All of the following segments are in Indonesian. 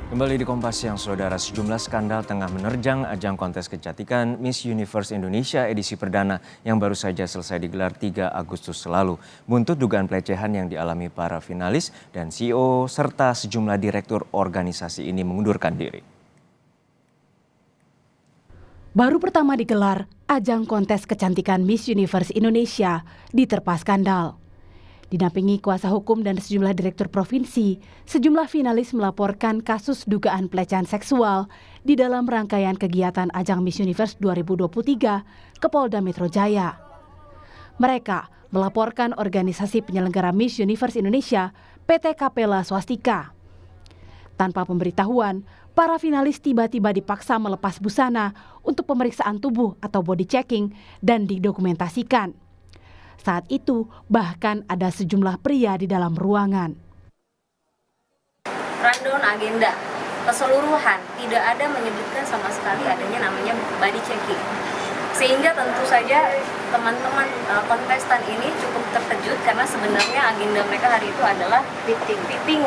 Kembali di Kompas Siang, Saudara, sejumlah skandal tengah menerjang ajang kontes kecantikan Miss Universe Indonesia edisi perdana yang baru saja selesai digelar 3 Agustus lalu. Buntut dugaan pelecehan yang dialami para finalis dan CEO serta sejumlah direktur organisasi ini mengundurkan diri. Baru pertama digelar, ajang kontes kecantikan Miss Universe Indonesia diterpa skandal. Didampingi kuasa hukum dan sejumlah direktur provinsi, sejumlah finalis melaporkan kasus dugaan pelecehan seksual di dalam rangkaian kegiatan ajang Miss Universe 2023 ke Polda Metro Jaya. Mereka melaporkan organisasi penyelenggara Miss Universe Indonesia, PT Capella Swastika. Tanpa pemberitahuan, para finalis tiba-tiba dipaksa melepas busana untuk pemeriksaan tubuh atau body checking dan didokumentasikan. Saat itu, bahkan ada sejumlah pria di dalam ruangan. Rundown agenda keseluruhan tidak ada menyebutkan sama sekali adanya namanya body checking. Sehingga tentu saja teman-teman kontestan ini cukup terkejut karena sebenarnya agenda mereka hari itu adalah fitting.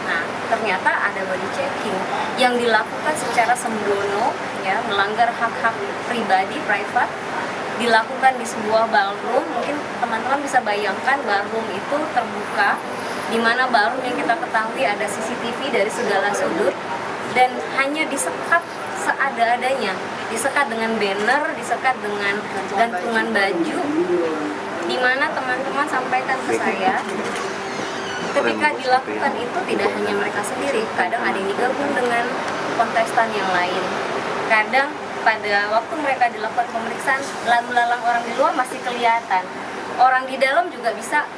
Nah, ternyata ada body checking yang dilakukan secara sembrono, ya, melanggar hak-hak pribadi, private, dilakukan di sebuah ballroom. Mungkin teman-teman bisa bayangkan ballroom itu terbuka, di mana ballroom yang kita ketahui ada CCTV dari segala sudut dan hanya disekat seada-adanya, disekat dengan banner, disekat dengan gantungan baju, di mana teman-teman sampaikan ke saya, ketika dilakukan itu tidak hanya mereka sendiri, kadang ada yang digabung dengan kontestan yang lain. Kadang pada waktu mereka dilakukan pemeriksaan, lalu-lalang orang di luar masih kelihatan. Orang di dalam juga bisa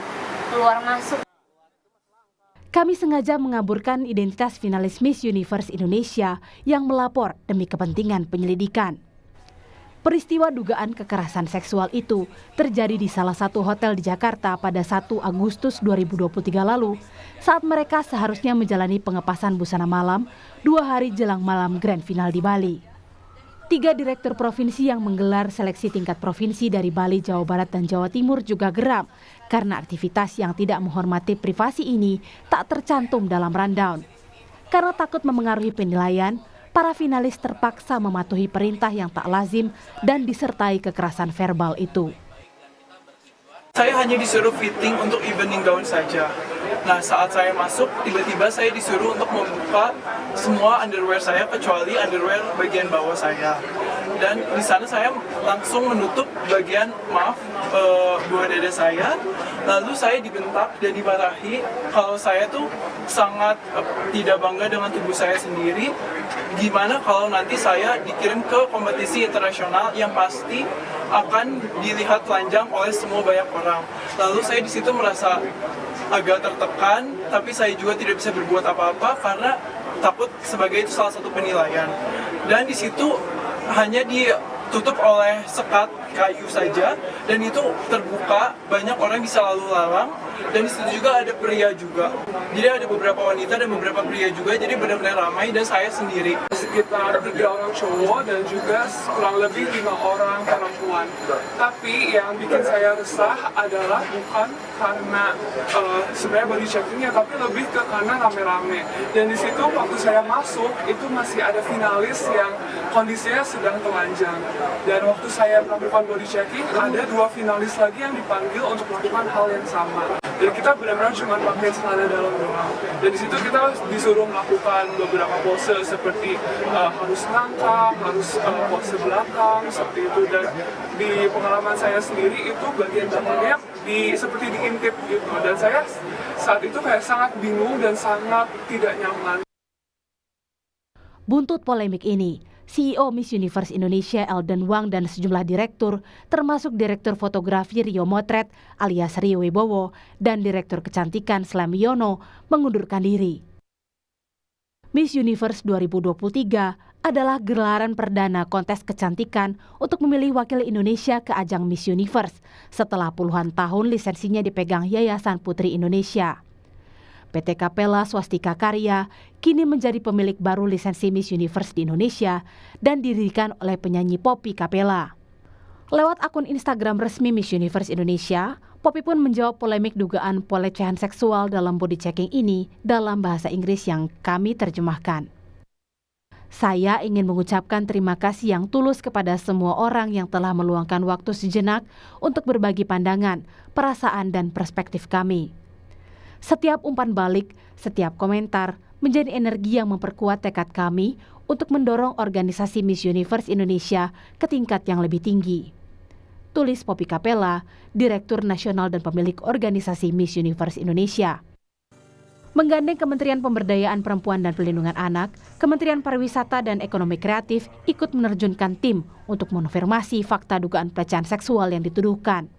keluar masuk. Kami sengaja mengaburkan identitas finalis Miss Universe Indonesia yang melapor demi kepentingan penyelidikan. Peristiwa dugaan kekerasan seksual itu terjadi di salah satu hotel di Jakarta pada 1 Agustus 2023 lalu saat mereka seharusnya menjalani pengepasan busana malam 2 hari jelang malam grand final di Bali. 3 direktur provinsi yang menggelar seleksi tingkat provinsi dari Bali, Jawa Barat, dan Jawa Timur juga geram karena aktivitas yang tidak menghormati privasi ini tak tercantum dalam rundown. Karena takut memengaruhi penilaian, para finalis terpaksa mematuhi perintah yang tak lazim dan disertai kekerasan verbal itu. Saya hanya disuruh fitting untuk evening gown saja. Nah, saat saya masuk, tiba-tiba saya disuruh untuk membuka semua underwear saya kecuali underwear bagian bawah saya. Dan di sana saya langsung menutup bagian buah dada saya. Lalu saya dibentak dan dimarahi kalau saya tuh sangat tidak bangga dengan tubuh saya sendiri. Gimana kalau nanti saya dikirim ke kompetisi internasional yang pasti akan dilihat telanjang oleh semua banyak orang. Lalu saya di situ merasa agak tertekan, tapi saya juga tidak bisa berbuat apa-apa karena takut sebagai itu salah satu penilaian. Dan di situ hanya ditutup oleh sekat kayu saja, dan itu terbuka, banyak orang bisa lalu lalang, dan di situ juga ada pria juga. Jadi ada beberapa wanita dan beberapa pria juga, jadi benar-benar ramai dan saya sendiri. Sekitar 3 orang cowok dan juga kurang lebih 5 orang perempuan. Tapi yang bikin saya resah adalah bukan karena sebenarnya body checkingnya, tapi lebih ke karena rame-rame. Dan di situ waktu saya masuk itu masih ada finalis yang kondisinya sedang telanjang. Dan waktu saya melakukan body checking, ada 2 finalis lagi yang dipanggil untuk melakukan hal yang sama. Dan kita benar-benar cuma pakai celana dalam doang. Dan di situ kita disuruh melakukan beberapa pose seperti harus nangkang, harus pose belakang, seperti itu. Dan di pengalaman saya sendiri itu bagian belakangnya seperti diintip gitu. Dan saya saat itu kayak sangat bingung dan sangat tidak nyaman. Buntut polemik ini, CEO Miss Universe Indonesia Elden Wang dan sejumlah direktur, termasuk Direktur Fotografi Rio Motret alias Rio Wibowo dan Direktur Kecantikan Slam Yono mengundurkan diri. Miss Universe 2023 adalah gelaran perdana kontes kecantikan untuk memilih wakil Indonesia ke ajang Miss Universe setelah puluhan tahun lisensinya dipegang Yayasan Putri Indonesia. PT Capella Swastika Karya kini menjadi pemilik baru lisensi Miss Universe di Indonesia dan didirikan oleh penyanyi Poppy Capella. Lewat akun Instagram resmi Miss Universe Indonesia, Poppy pun menjawab polemik dugaan pelecehan seksual dalam body checking ini dalam bahasa Inggris yang kami terjemahkan. Saya ingin mengucapkan terima kasih yang tulus kepada semua orang yang telah meluangkan waktu sejenak untuk berbagi pandangan, perasaan, dan perspektif kami. Setiap umpan balik, setiap komentar menjadi energi yang memperkuat tekad kami untuk mendorong organisasi Miss Universe Indonesia ke tingkat yang lebih tinggi. Tulis Poppy Capella, Direktur Nasional dan pemilik organisasi Miss Universe Indonesia. Menggandeng Kementerian Pemberdayaan Perempuan dan Perlindungan Anak, Kementerian Pariwisata dan Ekonomi Kreatif ikut menerjunkan tim untuk mengonfirmasi fakta dugaan pelecehan seksual yang dituduhkan.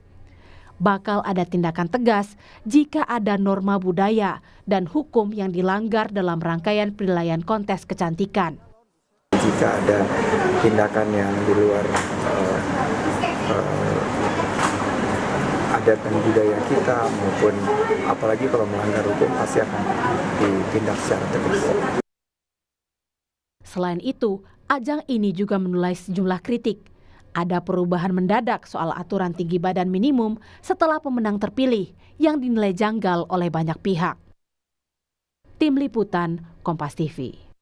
Bakal ada tindakan tegas jika ada norma budaya dan hukum yang dilanggar dalam rangkaian penilaian kontes kecantikan. Jika ada tindakan yang di luar adat dan budaya kita maupun apalagi kalau melanggar hukum pasti akan ditindak secara tegas. Selain itu, ajang ini juga menuai sejumlah kritik. Ada perubahan mendadak soal aturan tinggi badan minimum setelah pemenang terpilih yang dinilai janggal oleh banyak pihak. Tim Liputan, Kompas TV.